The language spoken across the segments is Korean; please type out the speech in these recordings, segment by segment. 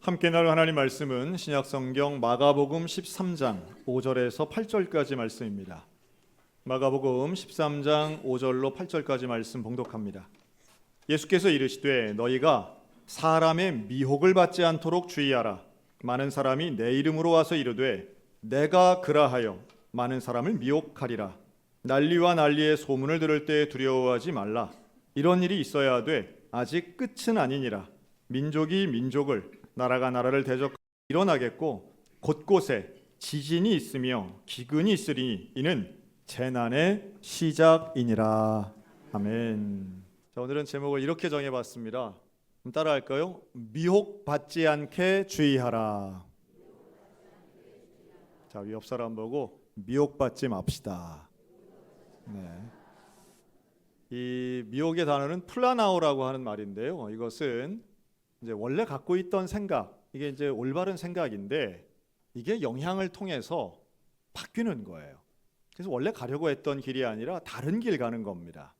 함께 나눌 하나님 말씀은 신약성경 마가복음 13장 5절에서 8절까지 말씀입니다. 마가복음 13장 5절로 8절까지 말씀 봉독합니다. 예수께서 이르시되 너희가 사람의 미혹을 받지 않도록 주의하라. 많은 사람이 내 이름으로 와서 이르되 내가 그라하여 많은 사람을 미혹하리라. 난리와 난리의 소문을 들을 때 두려워하지 말라. 이런 일이 있어야 하되 아직 끝은 아니니라. 민족이 민족을 나라가 나라를 대적하여 일어나겠고 곳곳에 지진이 있으며 기근이 있으리니 이는 재난의 시작이니라. 아멘. 자, 오늘은 제목을 이렇게 정해봤습니다. 따라할까요? 미혹받지 않게 주의하라. 자, 우리 옆 사람 보고 미혹받지 맙시다. 네. 이 미혹의 단어는 플라나오라고 하는 말인데요. 이것은 이제 원래 갖고 있던 생각, 이게 이제 올바른 생각인데 이게 영향을 통해서 바뀌는 거예요. 그래서 원래 가려고 했던 길이 아니라 다른 길 가는 겁니다.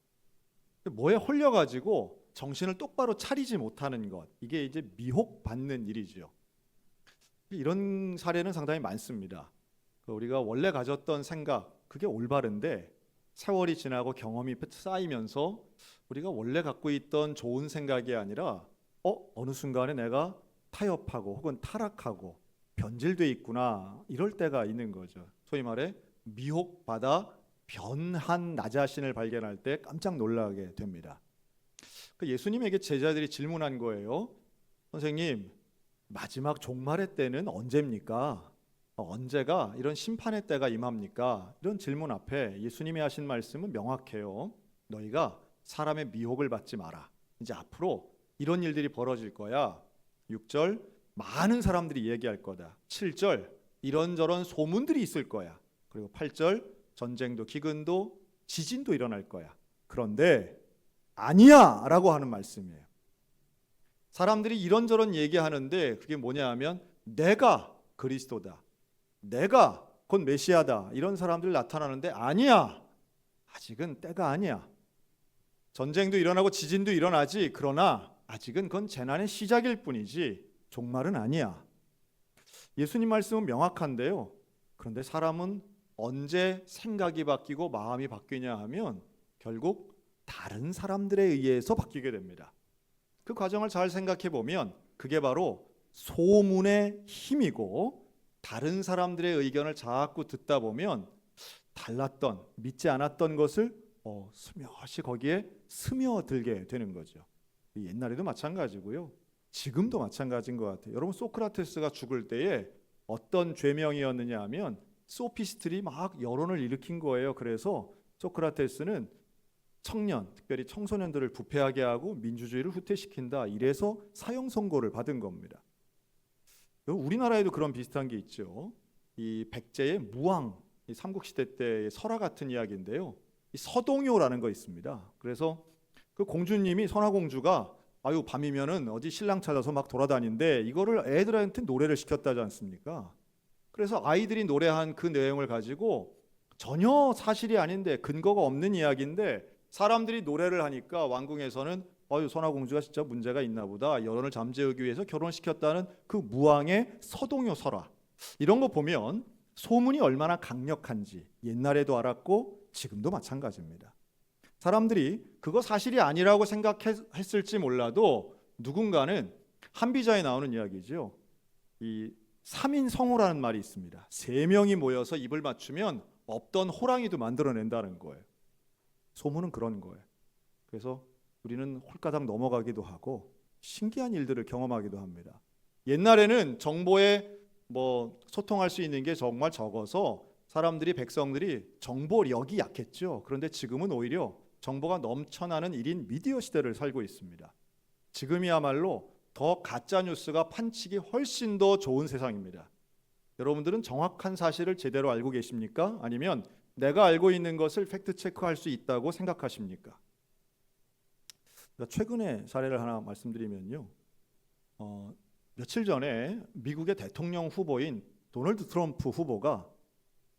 뭐에 홀려가지고 정신을 똑바로 차리지 못하는 것, 이게 이제 미혹받는 일이죠. 이런 사례는 상당히 많습니다. 우리가 원래 가졌던 생각, 그게 올바른데 세월이 지나고 경험이 쌓이면서 우리가 원래 갖고 있던 좋은 생각이 아니라 어느 순간에 내가 타협하고 혹은 타락하고 변질돼 있구나, 이럴 때가 있는 거죠. 소위 말해 미혹받아 변한 나 자신을 발견할 때 깜짝 놀라게 됩니다. 예수님에게 제자들이 질문한 거예요. 선생님, 마지막 종말의 때는 언제입니까? 언제가 이런 심판의 때가 임합니까? 이런 질문 앞에 예수님이 하신 말씀은 명확해요. 너희가 사람의 미혹을 받지 마라. 이제 앞으로 이런 일들이 벌어질 거야. 6절, 많은 사람들이 얘기할 거다. 7절, 이런저런 소문들이 있을 거야. 그리고 8절, 전쟁도 기근도 지진도 일어날 거야. 그런데 아니야 라고 하는 말씀이에요. 사람들이 이런저런 얘기하는데 그게 뭐냐 하면 내가 그리스도다, 내가 곧 메시아다, 이런 사람들 나타나는데 아니야, 아직은 때가 아니야. 전쟁도 일어나고 지진도 일어나지, 그러나 아직은 그건 재난의 시작일 뿐이지 종말은 아니야. 예수님 말씀은 명확한데요. 그런데 사람은 언제 생각이 바뀌고 마음이 바뀌냐 하면 결국 다른 사람들에 의해서 바뀌게 됩니다. 그 과정을 잘 생각해 보면 그게 바로 소문의 힘이고, 다른 사람들의 의견을 자꾸 듣다 보면 달랐던, 믿지 않았던 것을 스며시 거기에 스며들게 되는 거죠. 옛날에도 마찬가지고요, 지금도 마찬가지인 것 같아요. 여러분, 소크라테스가 죽을 때에 어떤 죄명이었느냐 하면 소피스트들이 막 여론을 일으킨 거예요. 그래서 소크라테스는 청년, 특별히 청소년들을 부패하게 하고 민주주의를 후퇴시킨다, 이래서 사형 선고를 받은 겁니다. 우리나라에도 그런 비슷한 게 있죠. 이 백제의 무왕, 이 삼국시대 때의 설화 같은 이야기인데요. 이 서동요라는 거 있습니다. 그래서 그 공주님이, 선화공주가 밤이면은 어디 신랑 찾아서 막 돌아다니는데 이거를 애들한테 노래를 시켰다지 않습니까? 그래서 아이들이 노래한 그 내용을 가지고 전혀 사실이 아닌데, 근거가 없는 이야기인데 사람들이 노래를 하니까 왕궁에서는 선화공주가 진짜 문제가 있나 보다, 여론을 잠재우기 위해서 결혼시켰다는 그 무왕의 서동요 설화, 이런 거 보면 소문이 얼마나 강력한지 옛날에도 알았고 지금도 마찬가지입니다. 사람들이 그거 사실이 아니라고 생각했을지 몰라도 누군가는, 한비자에 나오는 이야기죠. 이 3인 성호라는 말이 있습니다. 3명이 모여서 입을 맞추면 없던 호랑이도 만들어낸다는 거예요. 소문은 그런 거예요. 그래서 우리는 홀가닥 넘어가기도 하고 신기한 일들을 경험하기도 합니다. 옛날에는 정보에 소통할 수 있는 게 정말 적어서 사람들이, 백성들이 정보력이 약했죠. 그런데 지금은 오히려 정보가 넘쳐나는 1인 미디어 시대를 살고 있습니다. 지금이야말로 더 가짜 뉴스가 판치기 훨씬 더 좋은 세상입니다. 여러분들은 정확한 사실을 제대로 알고 계십니까? 아니면 내가 알고 있는 것을 팩트 체크할 수 있다고 생각하십니까? 최근의 사례를 하나 말씀드리면요. 며칠 전에 미국의 대통령 후보인 도널드 트럼프 후보가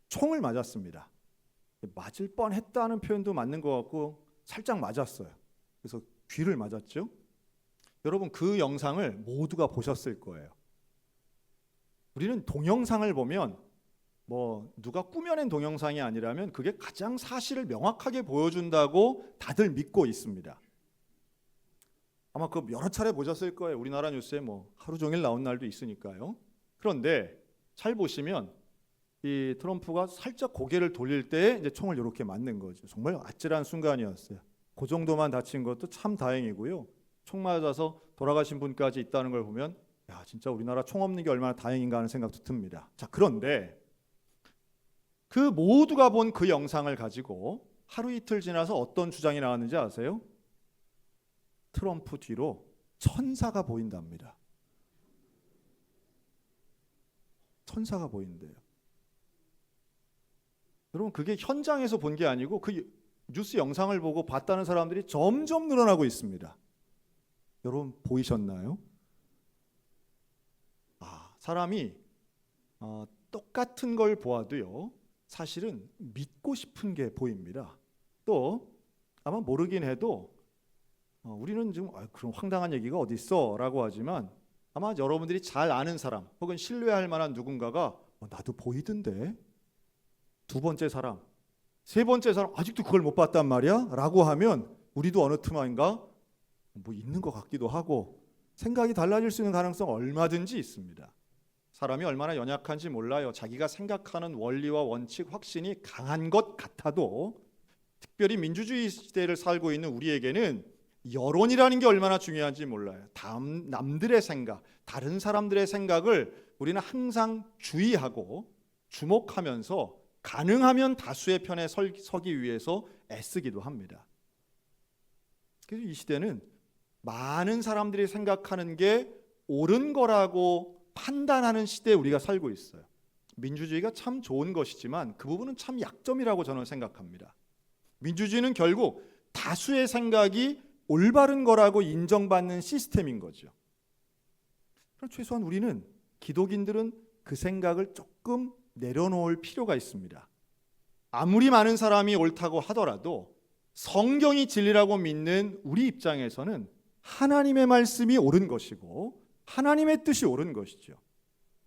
총을 맞았습니다. 맞을 뻔했다는 표현도 맞는 것 같고 살짝 맞았어요. 그래서 귀를 맞았죠. 여러분, 그 영상을 모두가 보셨을 거예요. 우리는 동영상을 보면 뭐 누가 꾸며낸 동영상이 아니라면 그게 가장 사실을 명확하게 보여준다고 다들 믿고 있습니다. 아마 그 여러 차례 보셨을 거예요. 우리나라 뉴스에 뭐 하루 종일 나온 날도 있으니까요. 그런데 잘 보시면 이 트럼프가 살짝 고개를 돌릴 때 이제 총을 이렇게 맞는 거죠. 정말 아찔한 순간이었어요. 그 정도만 다친 것도 참 다행이고요. 총 맞아서 돌아가신 분까지 있다는 걸 보면 야, 진짜 우리나라 총 없는 게 얼마나 다행인가 하는 생각도 듭니다. 자, 그런데 그 모두가 본 그 영상을 가지고 하루 이틀 지나서 어떤 주장이 나왔는지 아세요? 트럼프 뒤로 천사가 보인답니다. 천사가 보인대요. 여러분, 그게 현장에서 본 게 아니고 그 뉴스 영상을 보고 봤다는 사람들이 점점 늘어나고 있습니다. 여러분 보이셨나요? 사람이 똑같은 걸 보아도요, 사실은 믿고 싶은 게 보입니다. 또 아마 모르긴 해도 우리는 지금 그런 황당한 얘기가 어디 있어 라고 하지만 아마 여러분들이 잘 아는 사람 혹은 신뢰할 만한 누군가가 나도 보이던데, 두 번째 사람, 세 번째 사람 아직도 그걸 못 봤단 말이야? 라고 하면 우리도 어느 틈인가 뭐 있는 것 같기도 하고 생각이 달라질 수 있는 가능성 얼마든지 있습니다. 사람이 얼마나 연약한지 몰라요. 자기가 생각하는 원리와 원칙, 확신이 강한 것 같아도 특별히 민주주의 시대를 살고 있는 우리에게는 여론이라는 게 얼마나 중요한지 몰라요. 남들의 생각, 다른 사람들의 생각을 우리는 항상 주의하고 주목하면서 가능하면 다수의 편에 서기 위해서 애쓰기도 합니다. 그래서 이 시대는 많은 사람들이 생각하는 게 옳은 거라고 판단하는 시대에 우리가 살고 있어요. 민주주의가 참 좋은 것이지만 그 부분은 참 약점이라고 저는 생각합니다. 민주주의는 결국 다수의 생각이 올바른 거라고 인정받는 시스템인 거죠. 그럼 최소한 우리는, 기독인들은 그 생각을 조금 내려놓을 필요가 있습니다. 아무리 많은 사람이 옳다고 하더라도 성경이 진리라고 믿는 우리 입장에서는 하나님의 말씀이 옳은 것이고 하나님의 뜻이 옳은 것이죠.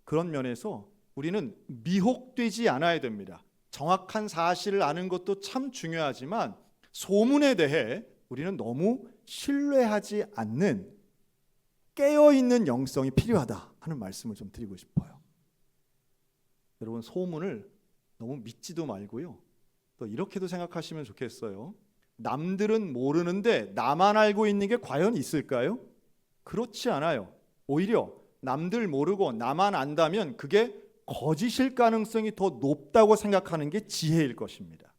그런 면에서 우리는 미혹되지 않아야 됩니다. 정확한 사실을 아는 것도 참 중요하지만 소문에 대해 우리는 너무 신뢰하지 않는 깨어있는 영성이 필요하다 하는 말씀을 좀 드리고 싶어요. 여러분, 소문을 너무 믿지도 말고요. 또 이렇게도 생각하시면 좋겠어요. 남들은 모르는데 나만 알고 있는 게 과연 있을까요? 그렇지 않아요. 오히려 남들 모르고 나만 안다면 그게 거짓일 가능성이 더 높다고 생각하는 게 지혜일 것입니다.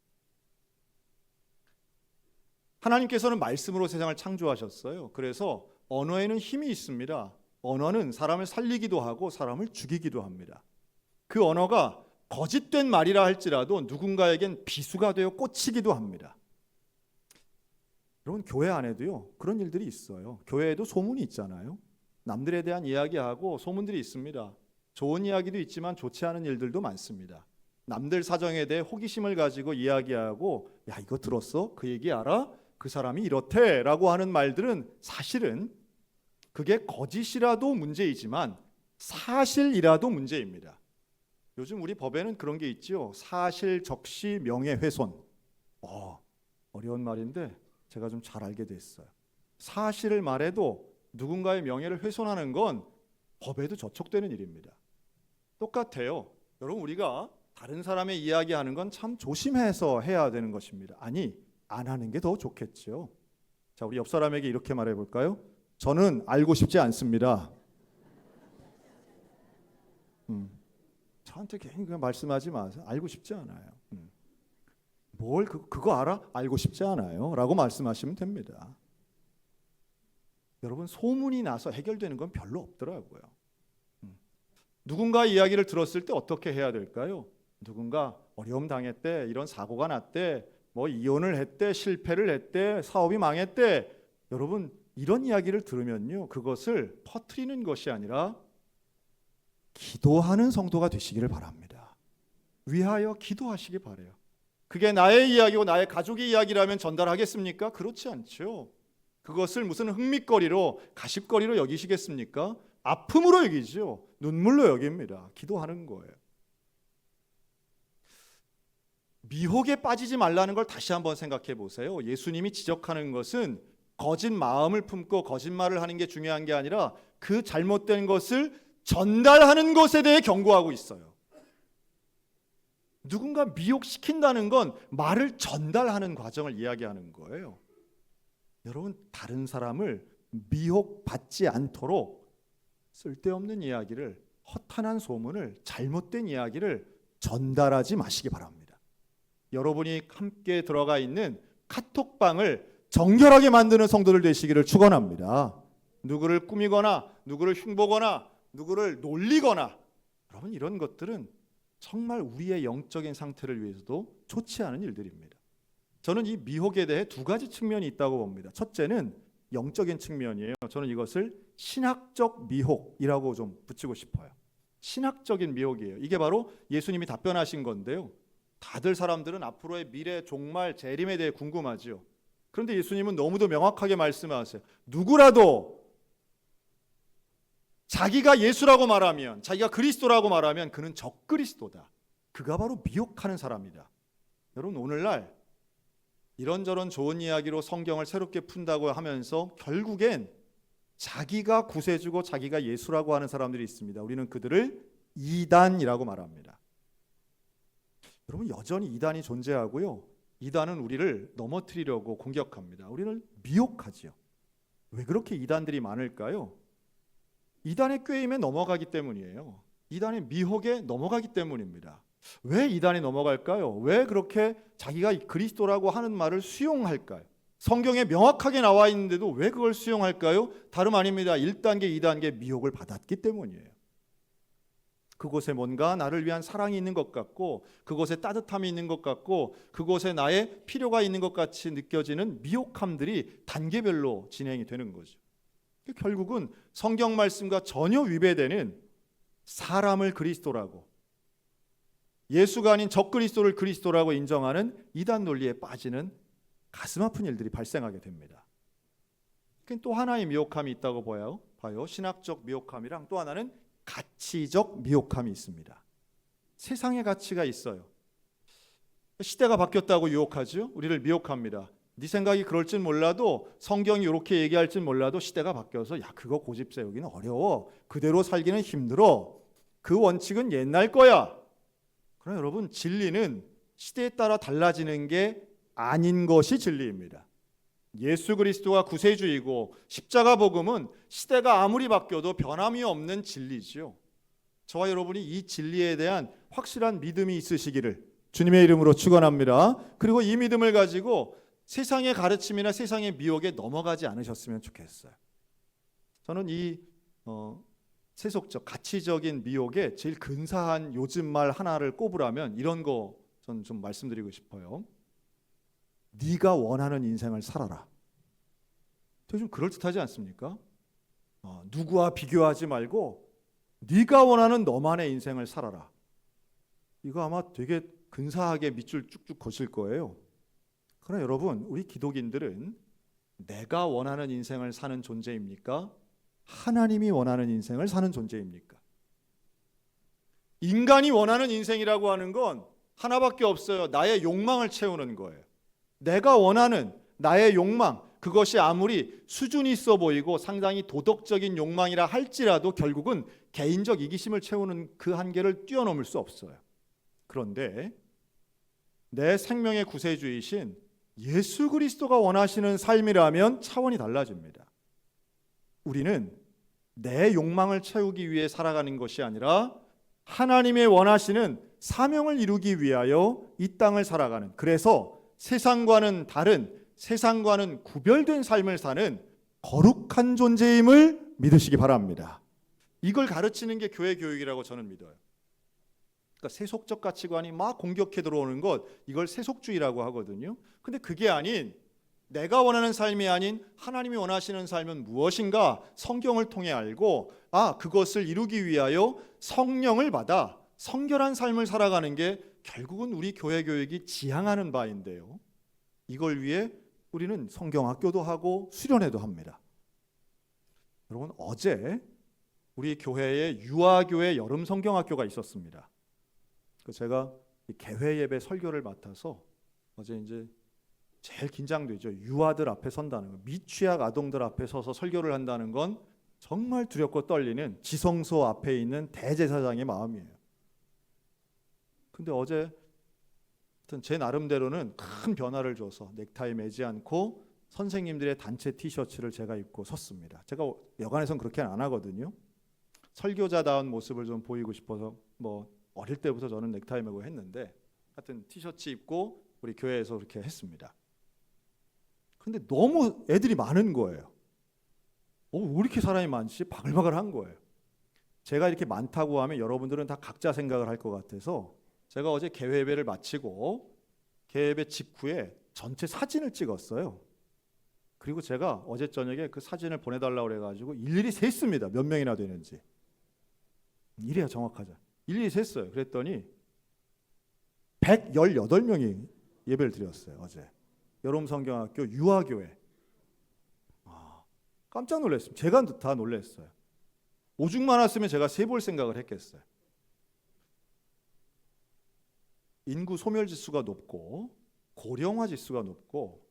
하나님께서는 말씀으로 세상을 창조하셨어요. 그래서 언어에는 힘이 있습니다. 언어는 사람을 살리기도 하고 사람을 죽이기도 합니다. 그 언어가 거짓된 말이라 할지라도 누군가에겐 비수가 되어 꽂히기도 합니다. 여러분, 교회 안에도요 그런 일들이 있어요. 교회에도 소문이 있잖아요. 남들에 대한 이야기하고 소문들이 있습니다. 좋은 이야기도 있지만 좋지 않은 일들도 많습니다. 남들 사정에 대해 호기심을 가지고 이야기하고 야, 이거 들었어? 그 얘기 알아? 그 사람이 이렇대 라고 하는 말들은 사실은 그게 거짓이라도 문제이지만 사실이라도 문제입니다. 요즘 우리 법에는 그런 게 있죠. 사실, 적시, 명예훼손. 어려운 말인데 제가 좀 잘 알게 됐어요. 사실을 말해도 누군가의 명예를 훼손하는 건 법에도 저촉되는 일입니다. 똑같아요. 여러분, 우리가 다른 사람의 이야기하는 건 참 조심해서 해야 되는 것입니다. 아니, 안 하는 게 더 좋겠죠. 자, 우리 옆 사람에게 이렇게 말해 볼까요? 저는 알고 싶지 않습니다. 저한테 괜히 그냥 말씀하지 마세요. 알고 싶지 않아요. 뭘 그거 알아? 알고 싶지 않아요. 라고 말씀하시면 됩니다. 여러분, 소문이 나서 해결되는 건 별로 없더라고요. 누군가 이야기를 들었을 때 어떻게 해야 될까요? 누군가 어려움 당했대, 이런 사고가 났대, 뭐 이혼을 했대, 실패를 했대, 사업이 망했대. 여러분, 이런 이야기를 들으면요, 그것을 퍼뜨리는 것이 아니라 기도하는 성도가 되시기를 바랍니다. 위하여 기도하시기 바라요. 그게 나의 이야기고 나의 가족의 이야기라면 전달하겠습니까? 그렇지 않죠. 그것을 무슨 흥미거리로, 가십거리로 여기시겠습니까? 아픔으로 여기죠. 눈물로 여깁니다. 기도하는 거예요. 미혹에 빠지지 말라는 걸 다시 한번 생각해 보세요. 예수님이 지적하는 것은 거짓 마음을 품고 거짓말을 하는 게 중요한 게 아니라 그 잘못된 것을 전달하는 것에 대해 경고하고 있어요. 누군가 미혹시킨다는 건 말을 전달하는 과정을 이야기하는 거예요. 여러분, 다른 사람을 미혹받지 않도록 쓸데없는 이야기를, 허탄한 소문을, 잘못된 이야기를 전달하지 마시기 바랍니다. 여러분이 함께 들어가 있는 카톡방을 정결하게 만드는 성도들 되시기를 축원합니다. 누구를 꾸미거나 누구를 흉보거나 누구를 놀리거나, 여러분, 이런 것들은 정말 우리의 영적인 상태를 위해서도 좋지 않은 일들입니다. 저는 이 미혹에 대해 두 가지 측면이 있다고 봅니다. 첫째는 영적인 측면이에요. 저는 이것을 신학적 미혹이라고 좀 붙이고 싶어요. 신학적인 미혹이에요. 이게 바로 예수님이 답변하신 건데요. 다들 사람들은 앞으로의 미래 종말 재림에 대해 궁금하지요. 그런데 예수님은 너무도 명확하게 말씀하세요. 누구라도 자기가 예수라고 말하면, 자기가 그리스도라고 말하면 그는 적그리스도다. 그가 바로 미혹하는 사람이다. 여러분, 오늘날 이런저런 좋은 이야기로 성경을 새롭게 푼다고 하면서 결국엔 자기가 구세주고 자기가 예수라고 하는 사람들이 있습니다. 우리는 그들을 이단이라고 말합니다. 여러분, 여전히 이단이 존재하고요. 이단은 우리를 넘어뜨리려고 공격합니다. 우리를 미혹하지요. 왜 그렇게 이단들이 많을까요? 이단의 꾀임에 넘어가기 때문이에요. 이단의 미혹에 넘어가기 때문입니다. 왜 이단에 넘어갈까요? 왜 그렇게 자기가 그리스도라고 하는 말을 수용할까요? 성경에 명확하게 나와 있는데도 왜 그걸 수용할까요? 다름 아닙니다. 1단계, 2단계 미혹을 받았기 때문이에요. 그곳에 뭔가 나를 위한 사랑이 있는 것 같고, 그곳에 따뜻함이 있는 것 같고, 그곳에 나의 필요가 있는 것 같이 느껴지는 미혹함들이 단계별로 진행이 되는 거죠. 결국은 성경 말씀과 전혀 위배되는 사람을 그리스도라고, 예수가 아닌 적그리스도를 그리스도라고 인정하는 이단 논리에 빠지는 가슴 아픈 일들이 발생하게 됩니다. 또 하나의 미혹함이 있다고 봐요. 신학적 미혹함이랑 또 하나는 가치적 미혹함이 있습니다. 세상의 가치가 있어요. 시대가 바뀌었다고 유혹하죠. 우리를 미혹합니다. 네 생각이 그럴진 몰라도, 성경이 이렇게 얘기할진 몰라도 시대가 바뀌어서 야, 그거 고집 세우기는 어려워. 그대로 살기는 힘들어. 그 원칙은 옛날 거야. 그러나 여러분, 진리는 시대에 따라 달라지는 게 아닌 것이 진리입니다. 예수 그리스도가 구세주이고 십자가 복음은 시대가 아무리 바뀌어도 변함이 없는 진리지요. 저와 여러분이 이 진리에 대한 확실한 믿음이 있으시기를 주님의 이름으로 축원합니다. 그리고 이 믿음을 가지고 세상의 가르침이나 세상의 미혹에 넘어가지 않으셨으면 좋겠어요. 저는 이 세속적, 가치적인 미혹에 제일 근사한 요즘 말 하나를 꼽으라면 이런 거 저는 좀 말씀드리고 싶어요. 네가 원하는 인생을 살아라. 되게 좀 그럴듯하지 않습니까? 누구와 비교하지 말고 네가 원하는 너만의 인생을 살아라. 이거 아마 되게 근사하게 밑줄 쭉쭉 거실 거예요. 그러나 여러분, 우리 기독인들은 내가 원하는 인생을 사는 존재입니까? 하나님이 원하는 인생을 사는 존재입니까? 인간이 원하는 인생이라고 하는 건 하나밖에 없어요. 나의 욕망을 채우는 거예요. 내가 원하는 나의 욕망, 그것이 아무리 수준이 있어 보이고 상당히 도덕적인 욕망이라 할지라도 결국은 개인적 이기심을 채우는 그 한계를 뛰어넘을 수 없어요. 그런데 내 생명의 구세주이신 예수 그리스도가 원하시는 삶이라면 차원이 달라집니다. 우리는 내 욕망을 채우기 위해 살아가는 것이 아니라 하나님의 원하시는 사명을 이루기 위하여 이 땅을 살아가는, 그래서 세상과는 다른, 세상과는 구별된 삶을 사는 거룩한 존재임을 믿으시기 바랍니다. 이걸 가르치는 게 교회 교육이라고 저는 믿어요. 그러니까 세속적 가치관이 막 공격해 들어오는 것, 이걸 세속주의라고 하거든요. 근데 그게 아닌, 내가 원하는 삶이 아닌 하나님이 원하시는 삶은 무엇인가 성경을 통해 알고, 그것을 이루기 위하여 성령을 받아 성결한 삶을 살아가는 게 결국은 우리 교회 교육이 지향하는 바인데요. 이걸 위해 우리는 성경학교도 하고 수련회도 합니다. 여러분, 어제 우리 교회에 유아교회 여름 성경학교가 있었습니다. 제가 개회 예배 설교를 맡아서 어제 이제 제일 긴장되죠. 유아들 앞에 선다는 거, 미취학 아동들 앞에 서서 설교를 한다는 건 정말 두렵고 떨리는 지성소 앞에 있는 대제사장의 마음이에요. 근데 어제 제 나름대로는 큰 변화를 줘서 넥타이 매지 않고 선생님들의 단체 티셔츠를 제가 입고 섰습니다. 제가 여간에선 그렇게는 안 하거든요. 설교자다운 모습을 좀 보이고 싶어서 뭐 어릴 때부터 저는 넥타이 매고 했는데 하여튼 티셔츠 입고 우리 교회에서 그렇게 했습니다. 근데 너무 애들이 많은 거예요. 왜 이렇게 사람이 많지? 바글바글한 거예요. 제가 이렇게 많다고 하면 여러분들은 다 각자 생각을 할 것 같아서 제가 어제 개회 예배를 마치고 개회 예배 직후에 전체 사진을 찍었어요. 그리고 제가 어제 저녁에 그 사진을 보내달라고 그래가지고 일일이 셌습니다. 몇 명이나 되는지. 이래야 정확하죠. 일일이 셌어요. 그랬더니 118명이 예배를 드렸어요. 어제 여름성경학교 유아교회. 깜짝 놀랐습니다. 제가 다 놀랐어요. 오죽 많았으면 제가 세볼 생각을 했겠어요. 인구 소멸 지수가 높고 고령화 지수가 높고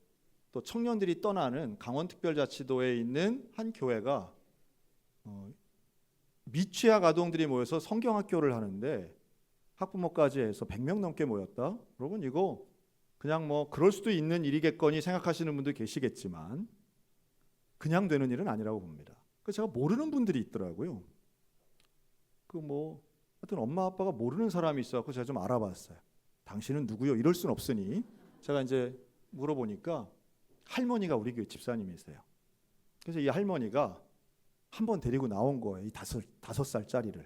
또 청년들이 떠나는 강원특별자치도에 있는 한 교회가 미취학 아동들이 모여서 성경학교를 하는데 학부모까지 해서 100명 넘게 모였다. 여러분 이거 그냥 뭐 그럴 수도 있는 일이겠거니 생각하시는 분도 계시겠지만 그냥 되는 일은 아니라고 봅니다. 제가 모르는 분들이 있더라고요. 하여튼 엄마 아빠가 모르는 사람이 있어서 제가 좀 알아봤어요. 당신은 누구요? 이럴 순 없으니 제가 이제 물어보니까 할머니가 우리 교회 집사님이세요. 그래서 이 할머니가 한번 데리고 나온 거예요. 이 5살짜리를.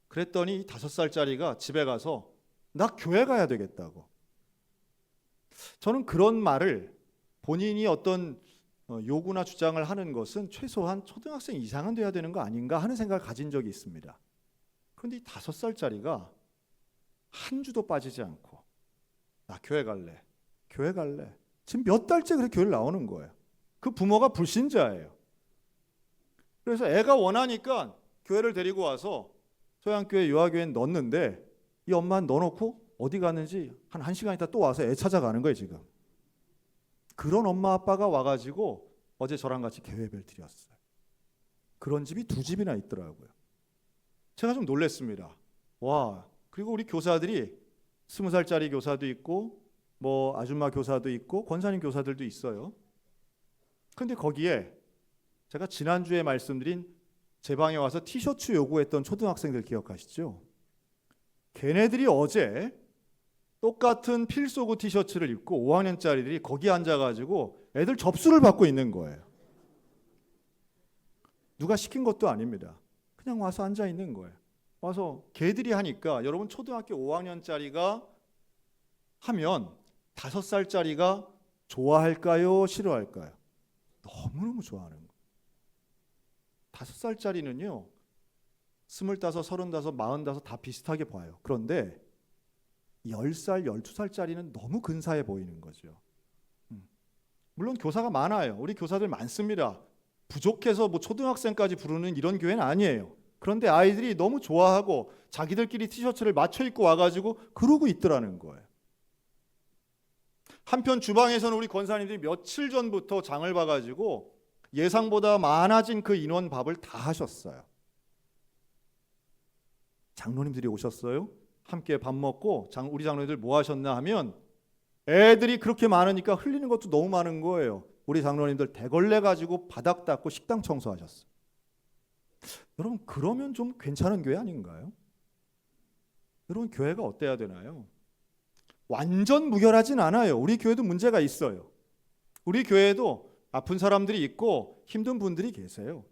그랬더니 이 5살짜리가 집에 가서 나 교회 가야 되겠다고. 저는 그런 말을 본인이 어떤 요구나 주장을 하는 것은 최소한 초등학생 이상은 돼야 되는 거 아닌가 하는 생각을 가진 적이 있습니다. 그런데 이 5살짜리가 한 주도 빠지지 않고 나 교회 갈래. 교회 갈래. 지금 몇 달째 그렇게 교회를 나오는 거예요. 그 부모가 불신자예요. 그래서 애가 원하니까 교회를 데리고 와서 소양교회 유아교회에 넣었는데 이 엄마는 넣어놓고 어디 가는지 한 1시간 있다 또 와서 애 찾아가는 거예요 지금. 그런 엄마 아빠가 와가지고 어제 저랑 같이 개회를 드렸어요. 그런 집이 2집이나 있더라고요. 제가 좀 놀랐습니다. 와, 그리고 우리 교사들이 20살짜리 교사도 있고 뭐 아줌마 교사도 있고 권사님 교사들도 있어요. 근데 거기에 제가 지난주에 말씀드린 제 방에 와서 티셔츠 요구했던 초등학생들 기억하시죠? 걔네들이 어제 똑같은 필소구 티셔츠를 입고 5학년짜리들이 거기 앉아가지고 애들 접수를 받고 있는 거예요. 누가 시킨 것도 아닙니다. 그냥 와서 앉아 있는 거예요. 와서 걔들이 하니까 여러분 초등학교 5학년짜리가 하면 5살짜리가 좋아할까요? 싫어할까요? 너무너무 좋아하는 거예요. 5살짜리는요 25, 35, 45 다 비슷하게 봐요. 그런데 10살, 12살짜리는 너무 근사해 보이는 거죠. 물론 교사가 많아요. 우리 교사들 많습니다. 부족해서 뭐 초등학생까지 부르는 이런 교회는 아니에요. 그런데 아이들이 너무 좋아하고 자기들끼리 티셔츠를 맞춰 입고 와가지고 그러고 있더라는 거예요. 한편 주방에서는 우리 권사님들이 며칠 전부터 장을 봐가지고 예상보다 많아진 그 인원 밥을 다 하셨어요. 장로님들이 오셨어요. 함께 밥 먹고 우리 장로님들 뭐 하셨나 하면 애들이 그렇게 많으니까 흘리는 것도 너무 많은 거예요. 우리 장로님들 대걸레 가지고 바닥 닦고 식당 청소하셨어요. 여러분 그러면 좀 괜찮은 교회 아닌가요? 여러분 교회가 어때야 되나요? 완전 무결하진 않아요. 우리 교회도 문제가 있어요. 우리 교회도 아픈 사람들이 있고 힘든 분들이 계세요.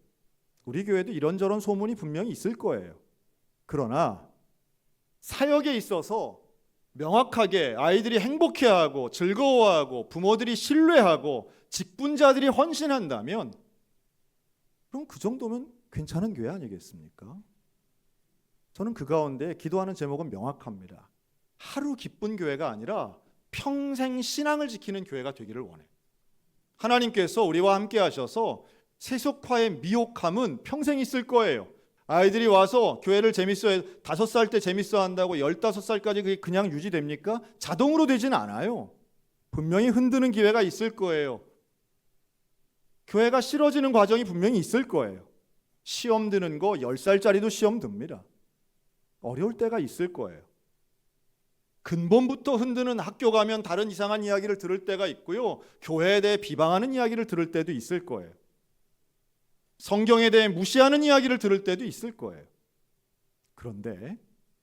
우리 교회도 이런저런 소문이 분명히 있을 거예요. 그러나 사역에 있어서 명확하게 아이들이 행복해하고 즐거워하고 부모들이 신뢰하고 직분자들이 헌신한다면 그럼 그 정도면 괜찮은 교회 아니겠습니까? 저는 그 가운데 기도하는 제목은 명확합니다. 하루 기쁜 교회가 아니라 평생 신앙을 지키는 교회가 되기를 원해요. 하나님께서 우리와 함께 하셔서 세속화의 미혹함은 평생 있을 거예요. 아이들이 와서 교회를 재밌어해 5살 때 재밌어 한다고 15살까지 그게 그냥 유지됩니까? 자동으로 되진 않아요. 분명히 흔드는 기회가 있을 거예요. 교회가 싫어지는 과정이 분명히 있을 거예요. 시험 드는 거 10살짜리도 시험 듭니다. 어려울 때가 있을 거예요. 근본부터 흔드는 학교 가면 다른 이상한 이야기를 들을 때가 있고요. 교회에 대해 비방하는 이야기를 들을 때도 있을 거예요. 성경에 대해 무시하는 이야기를 들을 때도 있을 거예요. 그런데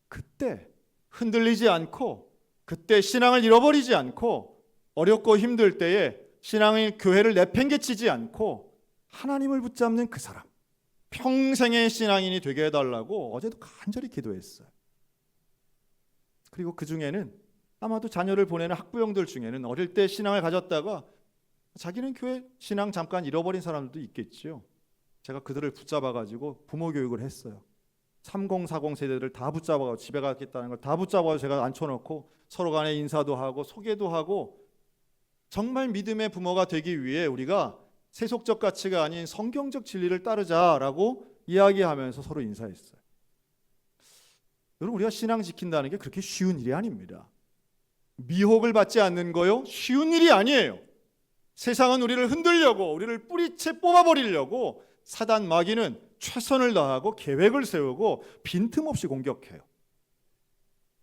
그때 흔들리지 않고, 그때 신앙을 잃어버리지 않고, 어렵고 힘들 때에 신앙의 교회를 내팽개치지 않고 하나님을 붙잡는 그 사람, 평생의 신앙인이 되게 해달라고 어제도 간절히 기도했어요. 그리고 그 중에는 아마도 자녀를 보내는 학부형들 중에는 어릴 때 신앙을 가졌다가 자기는 교회 신앙 잠깐 잃어버린 사람들도 있겠죠. 제가 그들을 붙잡아가지고 부모 교육을 했어요. 3040 세대들 다 붙잡아가지고 집에 가겠다는 걸 다 붙잡아서 제가 앉혀놓고 서로 간에 인사도 하고 소개도 하고, 정말 믿음의 부모가 되기 위해 우리가 세속적 가치가 아닌 성경적 진리를 따르자라고 이야기하면서 서로 인사했어요. 여러분, 우리가 신앙 지킨다는 게 그렇게 쉬운 일이 아닙니다. 미혹을 받지 않는 거요, 쉬운 일이 아니에요. 세상은 우리를 흔들려고, 우리를 뿌리채 뽑아버리려고 사단 마귀는 최선을 다하고 계획을 세우고 빈틈없이 공격해요.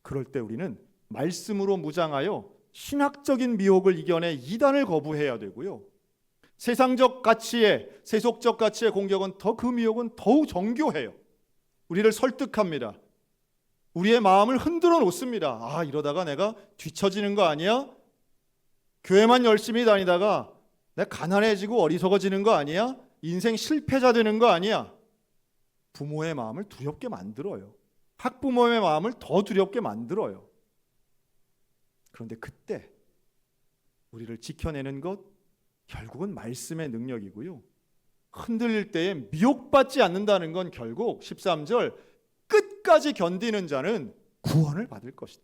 그럴 때 우리는 말씀으로 무장하여 신학적인 미혹을 이겨내 이단을 거부해야 되고요. 세상적 가치에, 세속적 가치의 공격은 그 미혹은 더욱 정교해요. 우리를 설득합니다. 우리의 마음을 흔들어 놓습니다. 아, 이러다가 내가 뒤처지는 거 아니야? 교회만 열심히 다니다가 내가 가난해지고 어리석어지는 거 아니야? 인생 실패자 되는 거 아니야? 부모의 마음을 두렵게 만들어요. 학부모의 마음을 더 두렵게 만들어요. 그런데 그때 우리를 지켜내는 것, 결국은 말씀의 능력이고요. 흔들릴 때에 미혹받지 않는다는 건 결국 13절, 끝까지 견디는 자는 구원을 받을 것이다.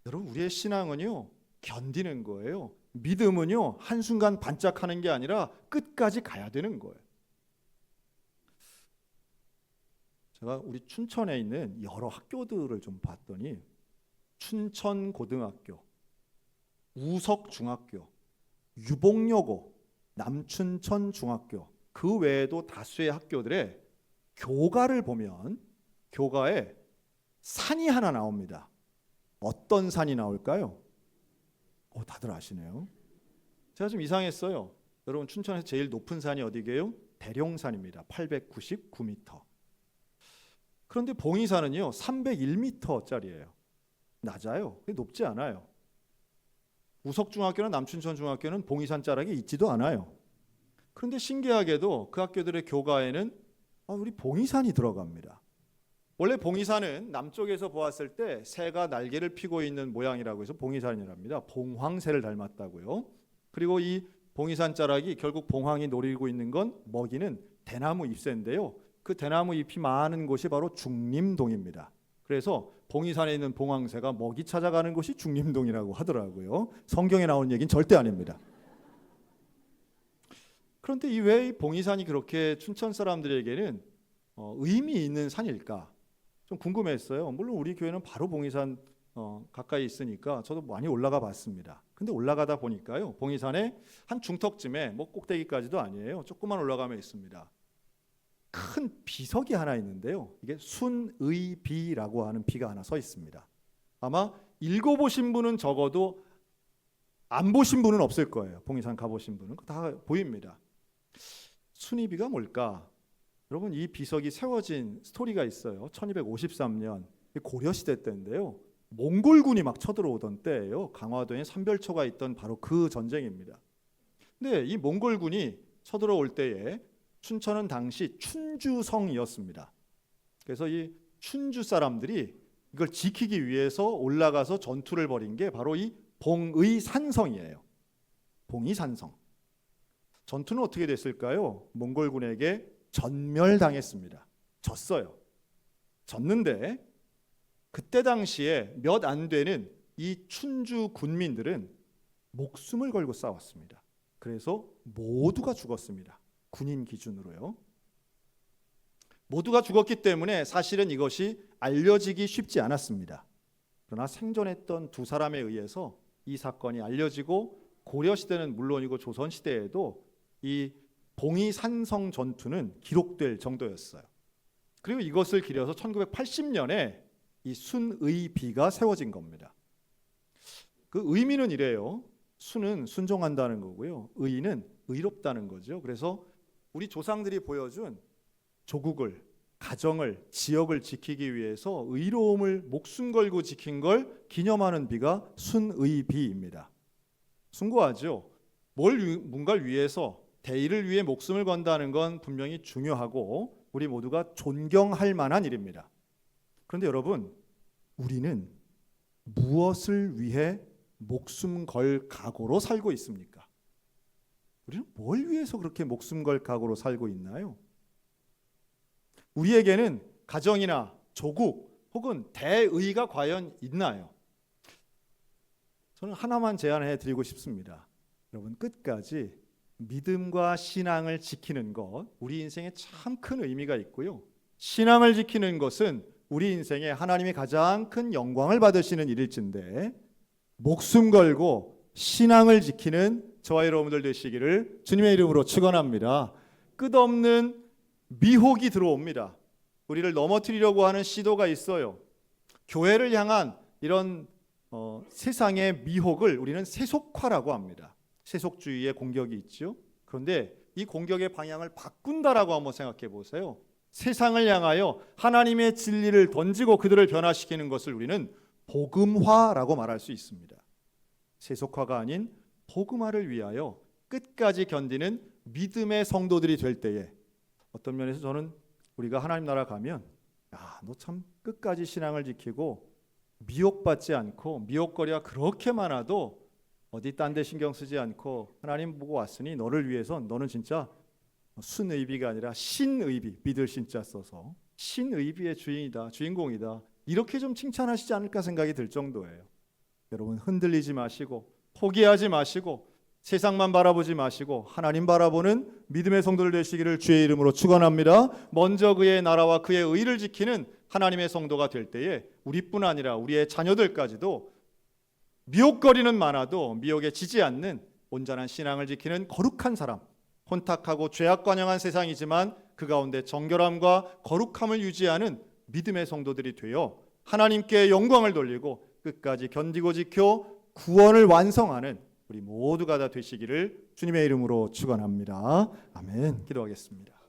여러분, 우리의 신앙은요, 견디는 거예요. 믿음은요, 한순간 반짝하는 게 아니라 끝까지 가야 되는 거예요. 제가 우리 춘천에 있는 여러 학교들을 좀 봤더니 춘천고등학교, 우석중학교, 유복여고, 남춘천중학교, 그 외에도 다수의 학교들의 교가를 보면 교가에 산이 하나 나옵니다. 어떤 산이 나올까요? 다들 아시네요. 제가 좀 이상했어요. 여러분, 춘천에서 제일 높은 산이 어디게요? 대룡산입니다. 899m. 그런데 봉이산은요 301m짜리예요. 낮아요. 높지 않아요. 우석중학교나 남춘천중학교는 봉이산 자락에 있지도 않아요. 그런데 신기하게도 그 학교들의 교가에는 우리 봉이산이 들어갑니다. 원래 봉이산은 남쪽에서 보았을 때 새가 날개를 피고 있는 모양이라고 해서 봉이산이랍니다. 봉황새를 닮았다고요. 그리고 이 봉이산 자락이 결국 봉황이 노리고 있는 건 먹이는 대나무 잎새인데요. 그 대나무 잎이 많은 곳이 바로 중림동입니다. 그래서 봉이산에 있는 봉황새가 먹이 찾아가는 곳이 중림동이라고 하더라고요. 성경에 나온 얘기는 절대 아닙니다. 그런데 왜 봉이산이 그렇게 춘천 사람들에게는 의미 있는 산일까? 좀 궁금했어요. 물론 우리 교회는 바로 봉이산 가까이 있으니까 저도 많이 올라가 봤습니다. 근데 올라가다 보니까요, 봉이산에 한 중턱쯤에, 뭐 꼭대기까지도 아니에요, 조금만 올라가면 있습니다. 큰 비석이 하나 있는데요, 이게 순의비라고 하는 비가 하나 서 있습니다. 아마 읽어보신 분은 적어도 안 보신 분은 없을 거예요. 봉이산 가보신 분은 다 보입니다. 순의비가 뭘까? 여러분, 이 비석이 세워진 스토리가 있어요. 1253년 고려시대 때인데요, 몽골군이 막 쳐들어오던 때예요. 강화도에 산별초가 있던 바로 그 전쟁입니다. 근데 이 몽골군이 쳐들어올 때에 춘천은 당시 춘주성이었습니다. 그래서 이 춘주 사람들이 이걸 지키기 위해서 올라가서 전투를 벌인 게 바로 이 봉의산성이에요. 봉의산성. 전투는 어떻게 됐을까요? 몽골군에게 전멸당했습니다. 졌어요. 졌는데 그때 당시에 몇 안 되는 이 춘주 군민들은 목숨을 걸고 싸웠습니다. 그래서 모두가 죽었습니다. 군인 기준으로요. 모두가 죽었기 때문에 사실은 이것이 알려지기 쉽지 않았습니다. 그러나 생존했던 두 사람에 의해서 이 사건이 알려지고 고려시대는 물론이고 조선시대에도 이 봉이산성 전투는 기록될 정도였어요. 그리고 이것을 기려서 1980년에 이 순의비가 세워진 겁니다. 그 의미는 이래요. 순은 순종한다는 거고요. 의는 의롭다는 거죠. 그래서 우리 조상들이 보여준 조국을, 가정을, 지역을 지키기 위해서 의로움을 목숨 걸고 지킨 걸 기념하는 비가 순의비입니다. 숭고하죠. 뭔가를 위해서, 대의를 위해 목숨을 건다는 건 분명히 중요하고 우리 모두가 존경할 만한 일입니다. 그런데 여러분, 우리는 무엇을 위해 목숨 걸 각오로 살고 있습니까? 우리는 뭘 위해서 그렇게 목숨 걸 각오로 살고 있나요? 우리에게는 가정이나 조국 혹은 대의가 과연 있나요? 저는 하나만 제안해 드리고 싶습니다. 여러분, 끝까지 믿음과 신앙을 지키는 것, 우리 인생에 참 큰 의미가 있고요. 신앙을 지키는 것은 우리 인생에 하나님이 가장 큰 영광을 받으시는 일일진데, 목숨 걸고 신앙을 지키는 저와 여러분들 되시기를 주님의 이름으로 축원합니다. 끝없는 미혹이 들어옵니다. 우리를 넘어뜨리려고 하는 시도가 있어요. 교회를 향한 이런 세상의 미혹을 우리는 세속화라고 합니다. 세속주의의 공격이 있죠. 그런데 이 공격의 방향을 바꾼다라고 한번 생각해 보세요. 세상을 향하여 하나님의 진리를 던지고 그들을 변화시키는 것을 우리는 복음화라고 말할 수 있습니다. 세속화가 아닌 복음화를 위하여 끝까지 견디는 믿음의 성도들이 될 때에, 어떤 면에서 저는 우리가 하나님 나라 가면, 너 참 끝까지 신앙을 지키고 미혹받지 않고, 미혹거리가 그렇게 많아도 어디 딴 데 신경 쓰지 않고 하나님 보고 왔으니 너를 위해서 너는 진짜 순의비가 아니라 신의비, 믿을 신자 써서 신의비의 주인이다, 주인공이다, 이렇게 좀 칭찬하시지 않을까 생각이 들 정도예요. 여러분, 흔들리지 마시고 포기하지 마시고 세상만 바라보지 마시고 하나님 바라보는 믿음의 성도들 되시기를 주의 이름으로 축원합니다. 먼저 그의 나라와 그의 의를 지키는 하나님의 성도가 될 때에 우리뿐 아니라 우리의 자녀들까지도 미혹거리는 많아도 미혹에 지지 않는 온전한 신앙을 지키는 거룩한 사람, 혼탁하고 죄악관영한 세상이지만 그 가운데 정결함과 거룩함을 유지하는 믿음의 성도들이 되어 하나님께 영광을 돌리고 끝까지 견디고 지켜 구원을 완성하는 우리 모두가 다 되시기를 주님의 이름으로 축원합니다. 아멘. 기도하겠습니다.